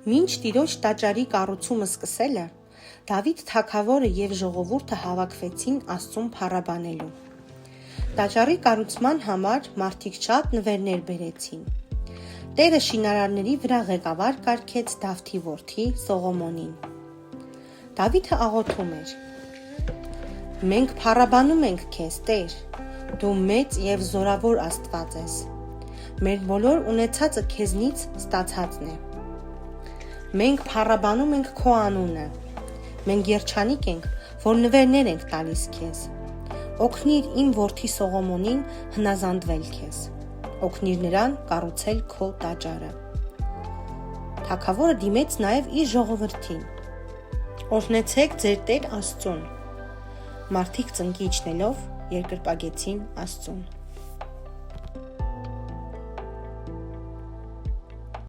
Մինչ Տիրոջ տաճարի կառուցումը սկսելը, Դավիթ թագավորը և ժողովուրդը հավաքվեցին Աստծուն փառաբանելու։ Տաճարի կառուցման համար մարդիկ շատ նվերներ բերեցին։ Տերը շինարարների վրա ղեկավար կարգեց Դավթի որդի Սողոմոնին։ Դավիթը աղոթում էր. «Մենք փառաբանում ենք քեզ, Տեր, դու մեծ և զորավոր Աստված ես։ Մեր բոլոր ունեցածը քեզնից ստացածն է։ Մենք փառաբանում ենք քո անունը։ Մենք երջանիկ ենք, որ նվերներ ենք տալիս քեզ։ Օգնիր իմ որդի Սողոմոնին հնազանդվել քեզ։ Օգնիր նրան կառուցել քո տաճարը»։ Թագավորը դիմեց նաև իր ժողովրդին. «Օրհնեցեք ձեր Տեր Աստծուն»։ Մարդիկ ծնկի իջնելով երկրպագեցին Աստծուն։